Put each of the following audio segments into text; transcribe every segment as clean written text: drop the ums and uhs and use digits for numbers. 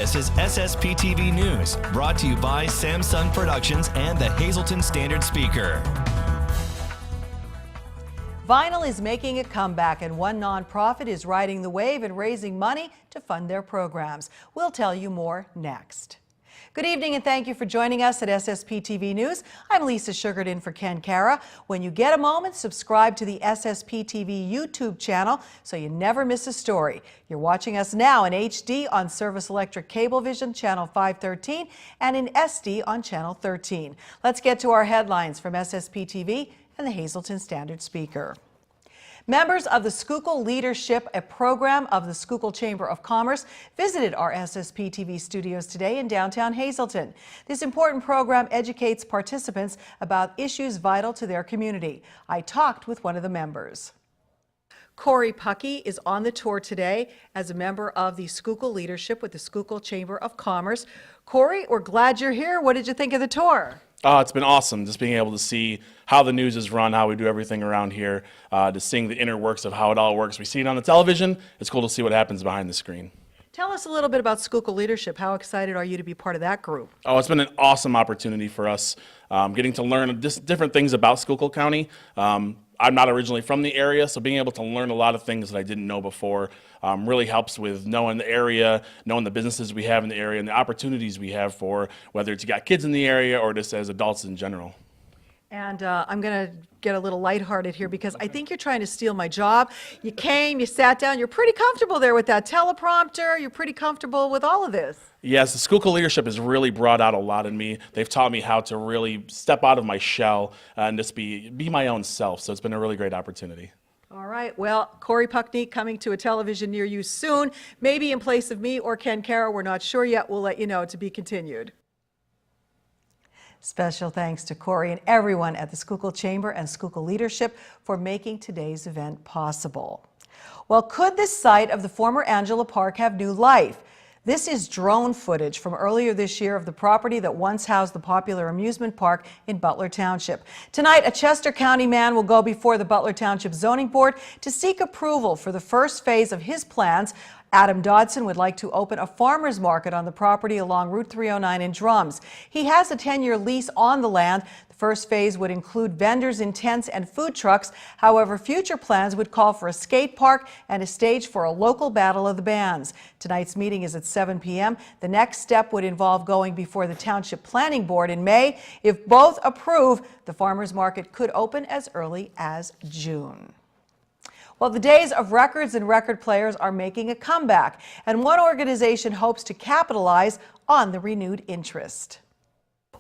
This is SSPTV News, brought to you by Samsung Productions and the Hazleton Standard Speaker. Vinyl is making a comeback, and one nonprofit is riding the wave and raising money to fund their programs. We'll tell you more next. Good evening and thank you for joining us at SSPTV News. I'm Lisa Sugared in for Ken Cara. When you get a moment, subscribe to the SSPTV YouTube channel so you never miss a story. You're watching us now in HD on Service Electric Cablevision channel 513 and in SD on channel 13. Let's get to our headlines from SSPTV and the Hazleton Standard Speaker. Members of the Schuylkill Leadership, a program of the Schuylkill Chamber of Commerce, visited our SSPTV studios today in downtown Hazleton. This important program educates participants about issues vital to their community. I talked with one of the members. Corey Puckey is on the tour today as a member of the Schuylkill Leadership with the Schuylkill Chamber of Commerce. Corey, we're glad you're here. What did you think of the tour? Oh, it's been awesome just being able to see how the news is run, how we do everything around here, to seeing the inner works of how it all works. We see it on the television. It's cool to see what happens behind the screen. Tell us a little bit about Schuylkill Leadership. How excited are you to be part of that group? Oh, it's been an awesome opportunity for us, getting to learn different things about Schuylkill County. I'm not originally from the area, so being able to learn a lot of things that I didn't know before really helps with knowing the area, knowing the businesses we have in the area, and the opportunities we have for whether it's you got kids in the area or just as adults in general. And I'm going to get a little lighthearted here because I think you're trying to steal my job. You came, you sat down, you're pretty comfortable there with that teleprompter. You're pretty comfortable with all of this. Yes, the Schuylkill Leadership has really brought out a lot in me. They've taught me how to really step out of my shell and just be my own self. So it's been a really great opportunity. All right. Well, Corey Puckey coming to a television near you soon, maybe in place of me or Ken Cara. We're not sure yet. We'll let you know. To be continued. Special thanks to Corey and everyone at the Schuylkill Chamber and Schuylkill Leadership for making today's event possible. Well, could this site of the former Angela Park have new life? This is drone footage from earlier this year of the property that once housed the popular amusement park in Butler Township. Tonight, a Chester County man will go before the Butler Township Zoning Board to seek approval for the first phase of his plans. Adam Dodson would like to open a farmer's market on the property along Route 309 in Drums. He has a 10-year lease on the land. The first phase would include vendors in tents and food trucks. However, future plans would call for a skate park and a stage for a local battle of the bands. Tonight's meeting is at 7 p.m. The next step would involve going before the Township Planning Board in May. If both approve, the farmer's market could open as early as June. Well, the days of records and record players are making a comeback, and one organization hopes to capitalize on the renewed interest.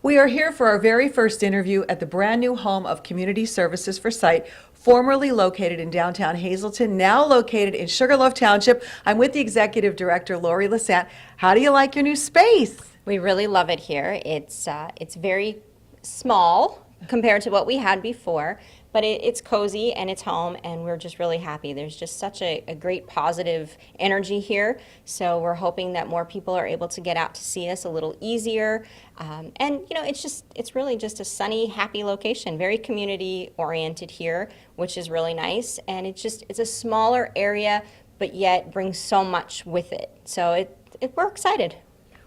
We are here for our very first interview at the brand new home of Community Services for Sight, formerly located in downtown Hazleton, now located in Sugarloaf Township. I'm with the Executive Director, Lori Lissant. How do you like your new space? We really love it here. It's very small compared to what we had before, but it's cozy and it's home, and we're just really happy. There's just such a great positive energy here, so we're hoping that more people are able to get out to see us a little easier. And you know, it's really just a sunny, happy location, very community oriented here, which is really nice. And it's a smaller area, but yet brings so much with it. So we're excited.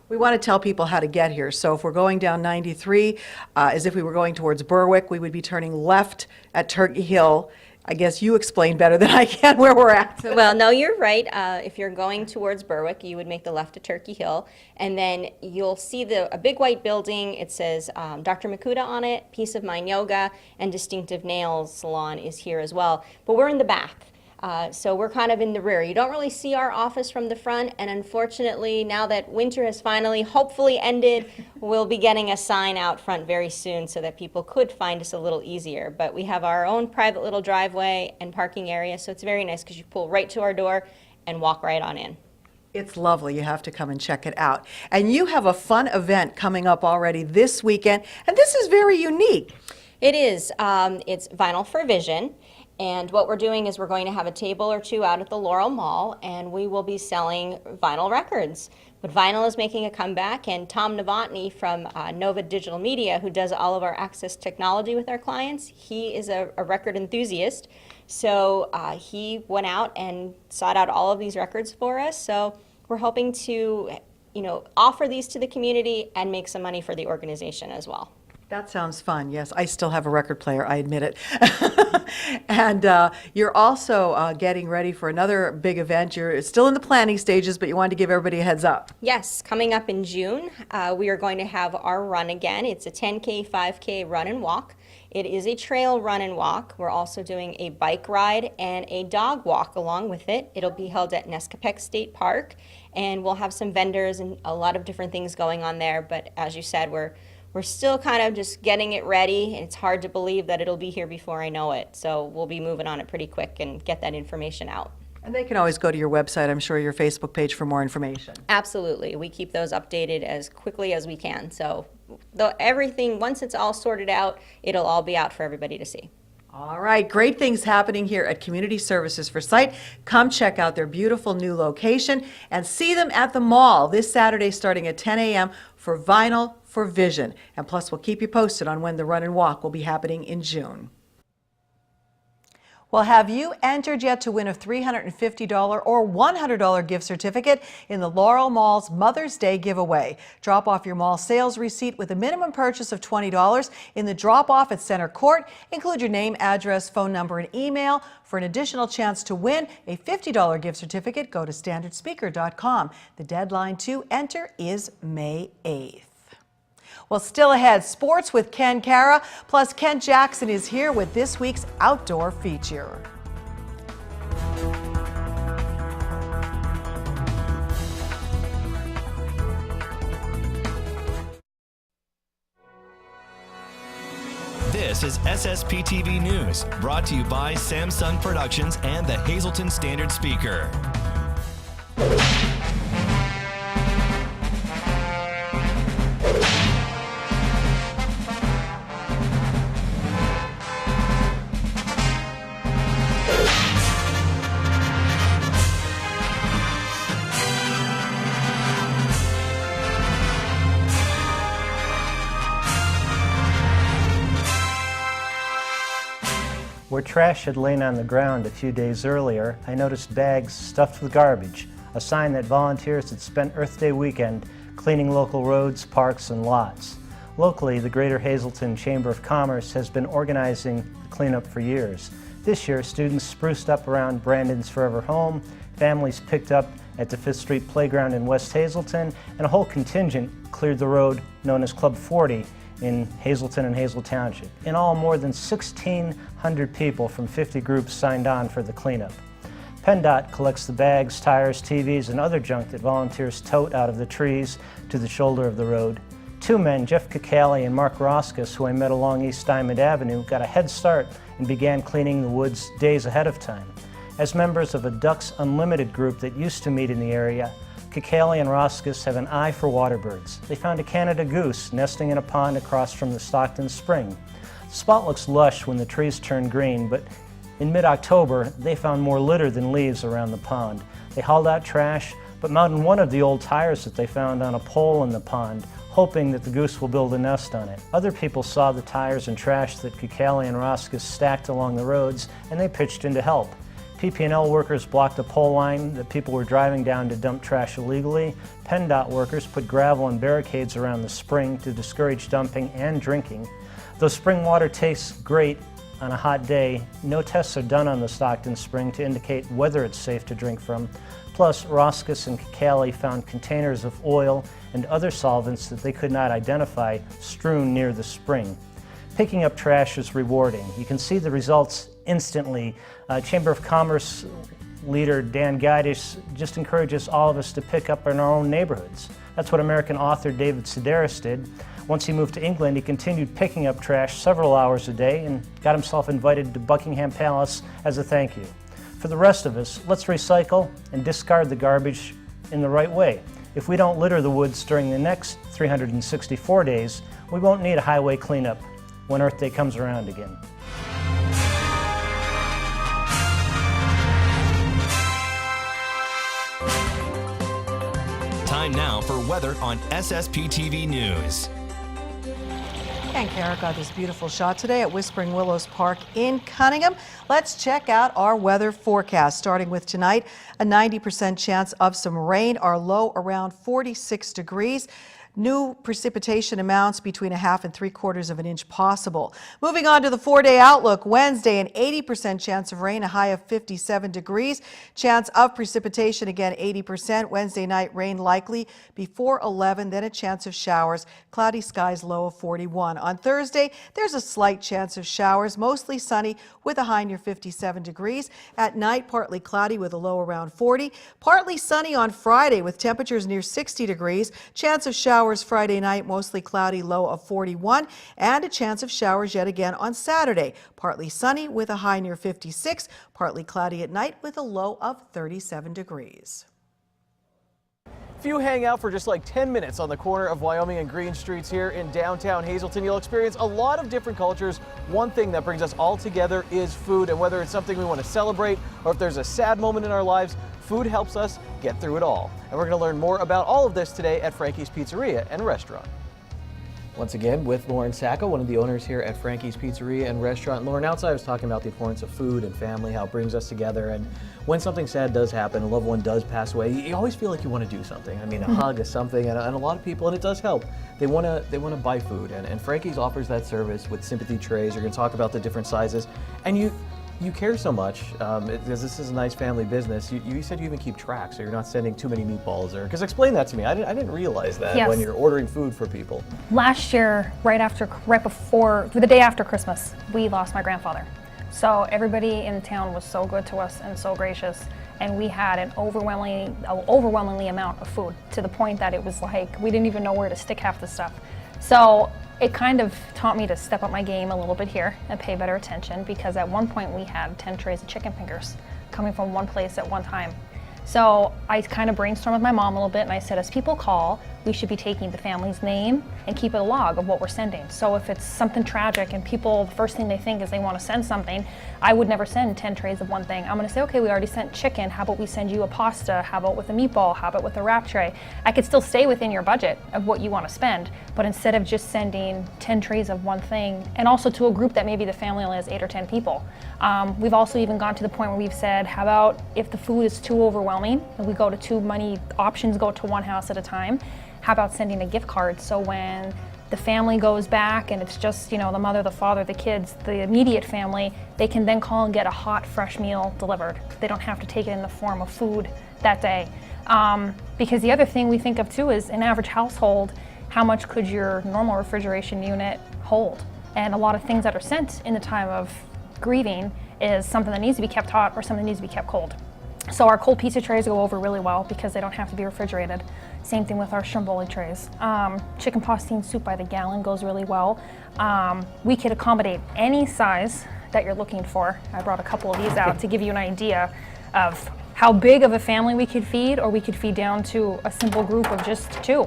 We want to tell people how to get here. So if we're going down 93, as if we were going towards Berwick, we would be turning left at Turkey Hill. I guess you explain better than I can where we're at. Well, no, you're right. If you're going towards Berwick, you would make the left at Turkey Hill, and then you'll see a big white building. It says Dr. Makuta on it, Peace of Mind Yoga, and Distinctive Nails Salon is here as well. But we're in the back. So we're kind of in the rear. You don't really see our office from the front, and unfortunately, now that winter has finally hopefully ended, we'll be getting a sign out front very soon so that people could find us a little easier. But we have our own private little driveway and parking area, so it's very nice because you pull right to our door and walk right on in. It's lovely. You have to come and check it out. And you have a fun event coming up already this weekend, and this is very unique. It is. It's Vinyl for Vision. And what we're doing is we're going to have a table or two out at the Laurel Mall, and we will be selling vinyl records. But vinyl is making a comeback, and Tom Novotny from Nova Digital Media, who does all of our access technology with our clients, he is a record enthusiast. So he went out and sought out all of these records for us. So we're hoping to offer these to the community and make some money for the organization as well. That sounds fun. Yes, I still have a record player, I admit it. And you're also getting ready for another big event. You're still in the planning stages, but you wanted to give everybody a heads up. Yes, coming up in June, we are going to have our run again. It's a 10K, 5K run and walk. It is a trail run and walk. We're also doing a bike ride and a dog walk along with it. It'll be held at Nescapec State Park, and we'll have some vendors and a lot of different things going on there. But as you said, we're still kind of just getting it ready. It's hard to believe that it'll be here before I know it. So we'll be moving on it pretty quick and get that information out. And they can always go to your website, I'm sure, your Facebook page for more information. Absolutely. We keep those updated as quickly as we can. So everything, once it's all sorted out, it'll all be out for everybody to see. All right, great things happening here at Community Services for Sight. Come check out their beautiful new location and see them at the mall this Saturday starting at 10 a.m. for Vinyl for Vision. And plus, we'll keep you posted on when the run and walk will be happening in June. Well, have you entered yet to win a $350 or $100 gift certificate in the Laurel Mall's Mother's Day giveaway? Drop off your mall sales receipt with a minimum purchase of $20 in the drop-off at Center Court. Include your name, address, phone number, and email. For an additional chance to win a $50 gift certificate, go to standardspeaker.com. The deadline to enter is May 8th. Well, still ahead, sports with Ken Cara, plus Kent Jackson is here with this week's outdoor feature. This is SSPTV News, brought to you by Samsung Productions and the Hazleton Standard Speaker. Where trash had lain on the ground a few days earlier, I noticed bags stuffed with garbage, a sign that volunteers had spent Earth Day weekend cleaning local roads, parks, and lots. Locally, the Greater Hazleton Chamber of Commerce has been organizing the cleanup for years. This year, students spruced up around Brandon's Forever Home, families picked up at the 5th Street Playground in West Hazleton, and a whole contingent cleared the road known as Club 40 in Hazleton and Hazel Township. In all, more than 1,600 people from 50 groups signed on for the cleanup. PennDOT collects the bags, tires, TVs, and other junk that volunteers tote out of the trees to the shoulder of the road. Two men, Jeff Cicali and Mark Roskus, who I met along East Diamond Avenue, got a head start and began cleaning the woods days ahead of time. As members of a Ducks Unlimited group that used to meet in the area, Cicali and Roskus have an eye for water birds. They found a Canada goose nesting in a pond across from the Stockton Spring. The spot looks lush when the trees turn green, but in mid-October, they found more litter than leaves around the pond. They hauled out trash, but mounted one of the old tires that they found on a pole in the pond, hoping that the goose will build a nest on it. Other people saw the tires and trash that Cicali and Roskus stacked along the roads, and they pitched in to help. PP&L workers blocked a pole line that people were driving down to dump trash illegally. PennDOT workers put gravel and barricades around the spring to discourage dumping and drinking. Though spring water tastes great on a hot day, no tests are done on the Stockton Spring to indicate whether it's safe to drink from. Plus, Roskus and Cicali found containers of oil and other solvents that they could not identify strewn near the spring. Picking up trash is rewarding. You can see the results instantly. Chamber of Commerce leader Dan Gaidish just encourages all of us to pick up in our own neighborhoods. That's what American author David Sedaris did. Once he moved to England, he continued picking up trash several hours a day and got himself invited to Buckingham Palace as a thank you. For the rest of us, let's recycle and discard the garbage in the right way. If we don't litter the woods during the next 364 days, we won't need a highway cleanup when Earth Day comes around again. Time now for weather on SSPTV News. And Kara got this beautiful shot today at Whispering Willows Park in Cunningham. Let's check out our weather forecast. Starting with tonight, a 90% chance of some rain. Our low around 46 degrees. New precipitation amounts between 1/2 and 3/4 of an inch possible. Moving on to the 4-day outlook. Wednesday, an 80% chance of rain, a high of 57 degrees. Chance of precipitation again 80%. Wednesday night rain likely before 11, then a chance of showers. Cloudy skies, low of 41. On Thursday, there's a slight chance of showers, mostly sunny with a high near 57 degrees. At night, partly cloudy with a low around 40. Partly sunny on Friday with temperatures near 60 degrees. Chance of showers Friday night, mostly cloudy, low of 41, and a chance of showers yet again on Saturday. Partly sunny with a high near 56, partly cloudy at night with a low of 37 degrees. If you hang out for just like 10 minutes on the corner of Wyoming and Green Streets here in downtown Hazleton, you'll experience a lot of different cultures. One thing that brings us all together is food, and whether it's something we want to celebrate or if there's a sad moment in our lives, food helps us get through it all. And we're going to learn more about all of this today at Frankie's Pizzeria and Restaurant. Once again with Lauren Sacco, one of the owners here at Frankie's Pizzeria and Restaurant. Lauren, outside I was talking about the importance of food and family, how it brings us together, and when something sad does happen, a loved one does pass away, you always feel like you want to do something. I mean, a hug is something, and a lot of people, and it does help, they want to buy food, and Frankie's offers that service with sympathy trays. You're going to talk about the different sizes, and you care so much because this is a nice family business. You said you even keep track, so you're not sending too many meatballs. Because explain that to me. I didn't realize that. Yes. When you're ordering food for people. Last year, right before, the day after Christmas, we lost my grandfather. So everybody in town was so good to us and so gracious, and we had an overwhelmingly amount of food to the point that it was like we didn't even know where to stick half the stuff. So it kind of taught me to step up my game a little bit here and pay better attention, because at one point we had 10 trays of chicken fingers coming from one place at one time. So I kind of brainstormed with my mom a little bit, and I said, as people call, we should be taking the family's name and keep a log of what we're sending. So if it's something tragic and people, the first thing they think is they want to send something, I would never send 10 trays of one thing. I'm going to say, okay, we already sent chicken. How about we send you a pasta? How about with a meatball? How about with a wrap tray? I could still stay within your budget of what you want to spend, but instead of just sending 10 trays of one thing, and also to a group that maybe the family only has 8 or 10 people. We've also even gone to the point where we've said, how about if the food is too overwhelming and we go to too many options, go to one house at a time, how about sending a gift card? So when the family goes back and it's just, the mother, the father, the kids, the immediate family, they can then call and get a hot, fresh meal delivered. They don't have to take it in the form of food that day. Because the other thing we think of too is an average household, how much could your normal refrigeration unit hold? And a lot of things that are sent in the time of grieving is something that needs to be kept hot or something that needs to be kept cold. So our cold pizza trays go over really well because they don't have to be refrigerated. Same thing with our stromboli trays. Chicken pastine soup by the gallon goes really well. We could accommodate any size that you're looking for. I brought a couple of these out to give you an idea of how big of a family we could feed, or we could feed down to a simple group of just 2.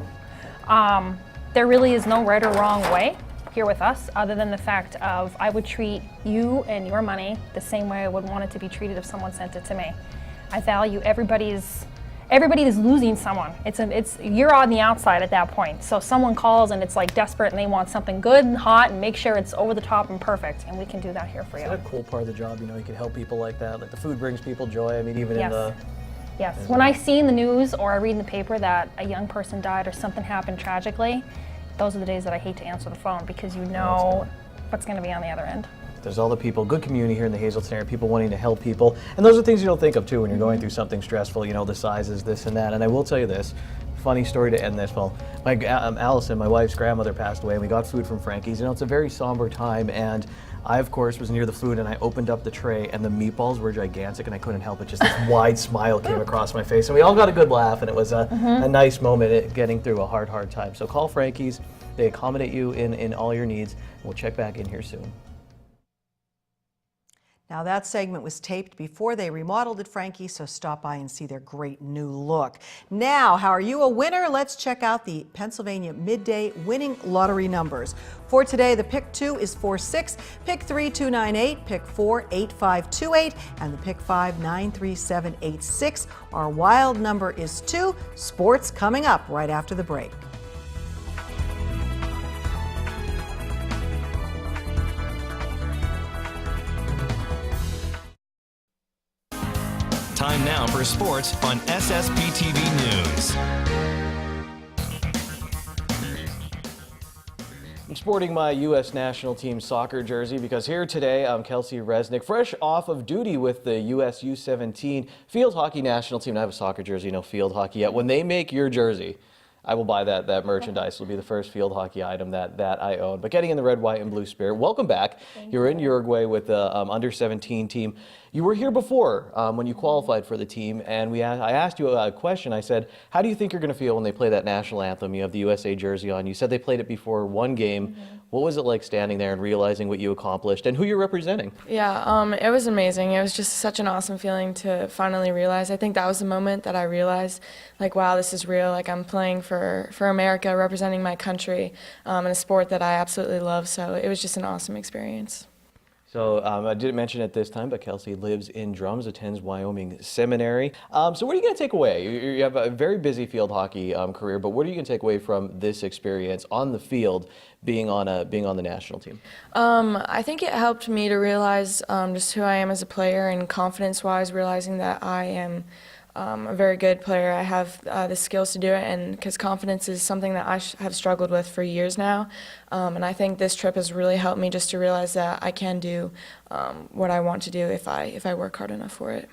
There really is no right or wrong way here with us, other than the fact of I would treat you and your money the same way I would want it to be treated if someone sent it to me. I value everybody is losing someone. You're on the outside at that point. So someone calls and it's like desperate and they want something good and hot and make sure it's over the top and perfect, and we can do that here for you. Is that a cool part of the job? You can help people like that. Like the food brings people joy. I mean, even Yes. in the Yes. When I see in the news or I read in the paper that a young person died or something happened tragically, those are the days that I hate to answer the phone, because you know what's going to be on the other end. There's all the people, good community here in the Hazleton area, people wanting to help people. And those are things you don't think of too when you're going through something stressful, the sizes, this and that. And I will tell you this, funny story to end this. Well, Allison, my wife's grandmother, passed away, and we got food from Frankie's. It's a very somber time, and I, of course, was near the food, and I opened up the tray, and the meatballs were gigantic, and I couldn't help it. Just this wide smile came across my face, and we all got a good laugh, and it was a nice moment getting through a hard time. So call Frankie's. They accommodate you in all your needs. We'll check back in here soon. Now, that segment was taped before they remodeled at Frankie's, so stop by and see their great new look. Now, how are you a winner? Let's check out the Pennsylvania Midday winning lottery numbers. For today, the pick 2 is 46, pick 3 298, pick 4 8528, and the pick 5 93786. Our wild number is 2. Sports coming up right after the break. for sports on SSPTV News. I'm sporting my U.S. national team soccer jersey because here today I'm Kelsey Resnick, fresh off of duty with the U.S. U17 field hockey national team. I have a soccer jersey, no field hockey yet. When they make your jersey, I will buy that merchandise. It'll be the first field hockey item that I own. But getting in the red, white, and blue spirit, welcome back. You're in Uruguay with the under-17 team. You were here before when you qualified for the team, and I asked you a question. I said, how do you think you're going to feel when they play that national anthem? You have the USA jersey on. You said they played it before one game. What was it like standing there and realizing what you accomplished and who you're representing? Yeah, it was amazing. It was just such an awesome feeling to finally realize. I think that was the moment that I realized, like, wow, this is real. Like, I'm playing for America, representing my country in a sport that I absolutely love. So it was just an awesome experience. So I didn't mention it this time, but Kelsey lives in Drums, attends Wyoming Seminary. So what are you going to take away? You have a very busy field hockey career, but what are you going to take away from this experience on the field, being on the national team? I think it helped me to realize just who I am as a player, and confidence-wise, realizing that I am a very good player. I have the skills to do it, and because confidence is something that I have struggled with for years now, and I think this trip has really helped me just to realize that I can do what I want to do if I work hard enough for it.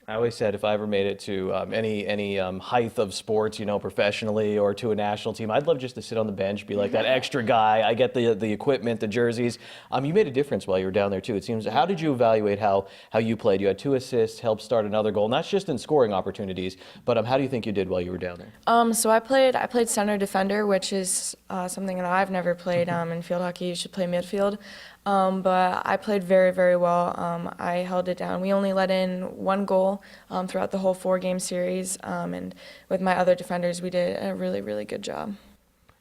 I always said if I ever made it to any height of sports, professionally or to a national team, I'd love just to sit on the bench, be like that extra guy. I get the equipment, the jerseys. You made a difference while you were down there too. It seems. How did you evaluate how you played? You had 2 assists, helped start another goal, not just in scoring opportunities, but how do you think you did while you were down there? So I played center defender, which is something that I've never played in field hockey. You should play midfield. But I played very, very well. I held it down. We only let in 1 goal throughout the whole 4-game series, and with my other defenders, we did a really, really good job.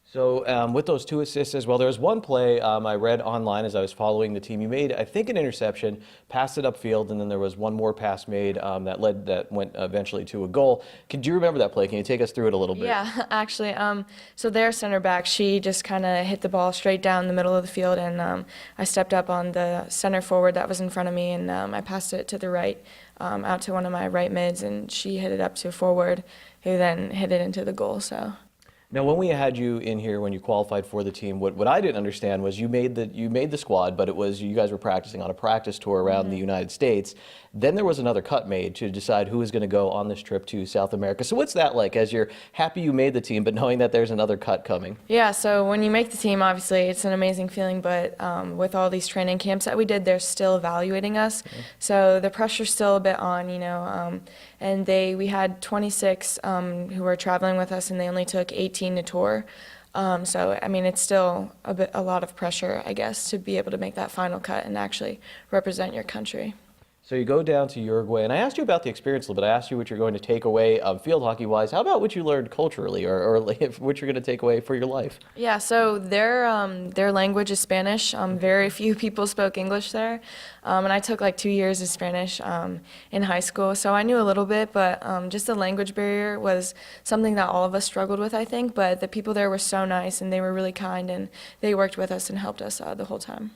So with those 2 assists as well, there was one play I read online as I was following the team. You made, I think, an interception, passed it upfield, and then there was one more pass made that went eventually to a goal. Do you remember that play? Can you take us through it a little bit? Yeah, actually. So their center back, she just kind of hit the ball straight down the middle of the field, and I stepped up on the center forward that was in front of me, and I passed it to the right, out to one of my right mids, and she hit it up to a forward, who then hit it into the goal. So. Now, when we had you in here, when you qualified for the team, what I didn't understand was you made the squad, but it was you guys were practicing on a practice tour around the United States. Then there was another cut made to decide who was going to go on this trip to South America. So what's that like, as you're happy you made the team, but knowing that there's another cut coming? Yeah, so when you make the team, obviously it's an amazing feeling, but with all these training camps that we did, they're still evaluating us. So the pressure's still a bit on, and we had 26 who were traveling with us, and they only took 18 to tour. So, I mean, it's still a lot of pressure, I guess, to be able to make that final cut and actually represent your country. So you go down to Uruguay, and I asked you about the experience a little bit. I asked you what you're going to take away field hockey-wise. How about what you learned culturally, or what you're going to take away for your life? Yeah, so their language is Spanish. Very few people spoke English there, and I took like 2 years of Spanish in high school, so I knew a little bit, but just the language barrier was something that all of us struggled with, I think. But the people there were so nice, and they were really kind, and they worked with us and helped us the whole time.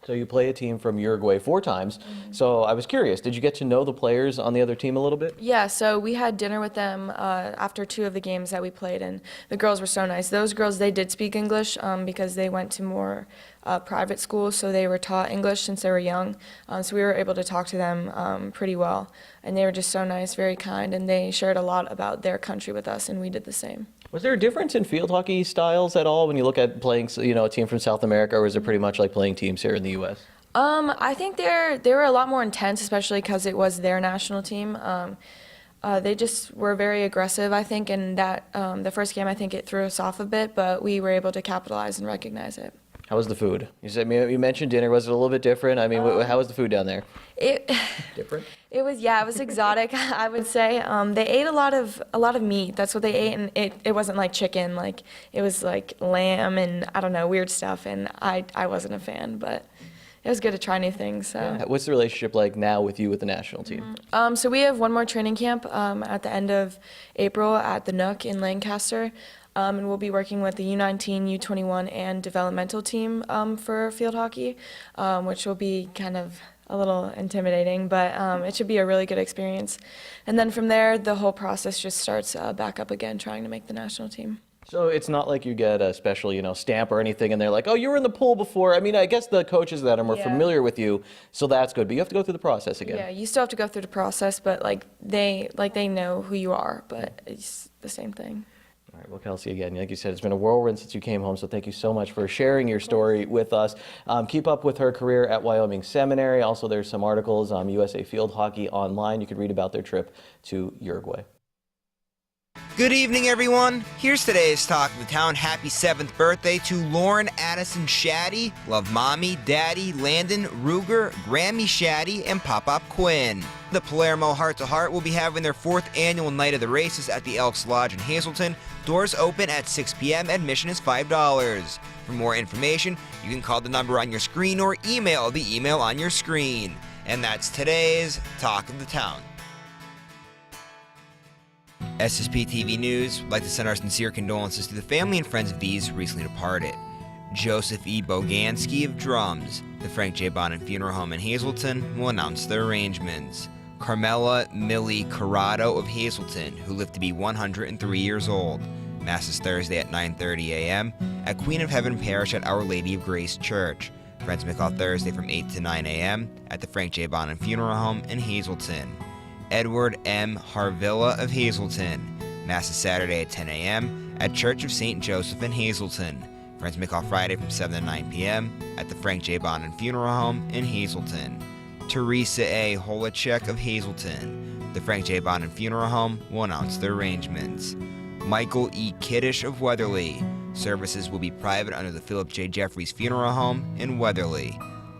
So you play a team from Uruguay 4 times. So I was curious, did you get to know the players on the other team a little bit? Yeah, so we had dinner with them after 2 of the games that we played, and the girls were so nice. Those girls, they did speak English because they went to more private schools, so they were taught English since they were young. So we were able to talk to them pretty well, and they were just so nice, very kind, and they shared a lot about their country with us, and we did the same. Was there a difference in field hockey styles at all when you look at playing, a team from South America, or was it pretty much like playing teams here in the U.S.? I think they were a lot more intense, especially because it was their national team. They just were very aggressive, I think, and that the first game, I think it threw us off a bit, but we were able to capitalize and recognize it. How was the food? You mentioned dinner. Was it a little bit different? I mean, how was the food down there? Different? It was exotic, I would say. They ate a lot of meat. That's what they ate, and it wasn't like chicken. Like, it was like lamb and, I don't know, weird stuff, and I wasn't a fan, but it was good to try new things. So. Yeah. What's the relationship like now with you with the national team? So we have one more training camp at the end of April at the Nook in Lancaster. And we'll be working with the U19, U21, and developmental team for field hockey, which will be kind of a little intimidating, but it should be a really good experience. And then from there, the whole process just starts back up again, trying to make the national team. So it's not like you get a special, stamp or anything, and they're like, oh, you were in the pool before. I mean, I guess the coaches that are more familiar with you, so that's good. But you have to go through the process again. Yeah, you still have to go through the process, but they know who you are, but it's the same thing. All right, well, Kelsey, again, like you said, it's been a whirlwind since you came home, so thank you so much for sharing your story with us. Keep up with her career at Wyoming Seminary. Also, there's some articles on USA Field Hockey online. You could read about their trip to Uruguay. Good evening, everyone. Here's today's Talk of the Town. Happy 7th birthday to Lauren Addison Shaddy. Love Mommy, Daddy, Landon, Ruger, Grammy Shaddy, and Pop-Up Quinn. The Palermo Heart to Heart will be having their 4th annual Night of the Races at the Elks Lodge in Hazleton. Doors open at 6 p.m. Admission is $5. For more information, you can call the number on your screen or email the email on your screen. And that's today's Talk of the Town. SSPTV News would like to send our sincere condolences to the family and friends of these recently departed. Joseph E. Boganski of Drums, the Frank J. Bonin Funeral Home in Hazleton, will announce their arrangements. Carmela Millie Corrado of Hazleton, who lived to be 103 years old. Mass is Thursday at 9:30 a.m. at Queen of Heaven Parish at Our Lady of Grace Church. Friends may call Thursday from 8 to 9 a.m. at the Frank J. Bonin Funeral Home in Hazleton. Edward M. Harvilla of Hazleton. Mass is Saturday at 10 a.m. at Church of St. Joseph in Hazleton. Friends may call Friday from 7 to 9 p.m. at the Frank J. Bonin Funeral Home in Hazleton. Teresa A. Holacek of Hazleton. The Frank J. Bonin Funeral Home will announce their arrangements. Michael E. Kiddish of Weatherly. Services will be private under the Philip J. Jeffries Funeral Home in Weatherly.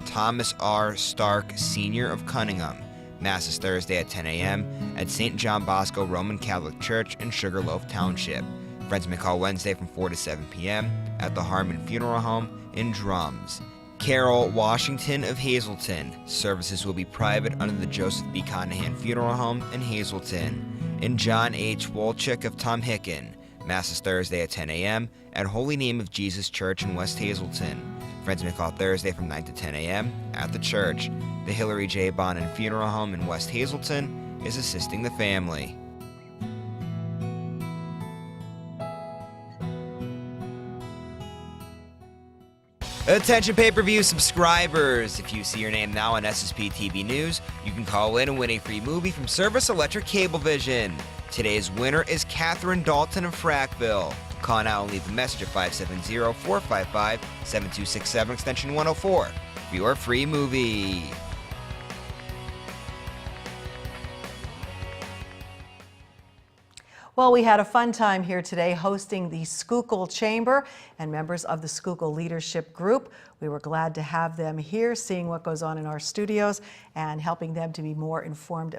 Thomas R. Stark Sr. of Cunningham. Mass is Thursday at 10 a.m. at St. John Bosco Roman Catholic Church in Sugarloaf Township. Friends may call Wednesday from 4 to 7 p.m. at the Harmon Funeral Home in Drums. Carol Washington of Hazleton. Services will be private under the Joseph B. Conahan Funeral Home in Hazleton. And John H. Wolchik of Tom Hicken. Mass is Thursday at 10 a.m. at Holy Name of Jesus Church in West Hazleton. Friends may call Thursday from 9 to 10 a.m. at the church. The Hillary J. Bonin Funeral Home in West Hazleton is assisting the family. Attention pay-per-view subscribers! If you see your name now on SSPTV News, you can call in and win a free movie from Service Electric Cablevision. Today's winner is Catherine Dalton of Frackville. Call now and leave a message at 570-455-7267 extension 104 for your free movie. Well, we had a fun time here today hosting the Schuylkill Chamber and members of the Schuylkill Leadership Group. We were glad to have them here, seeing what goes on in our studios and helping them to be more informed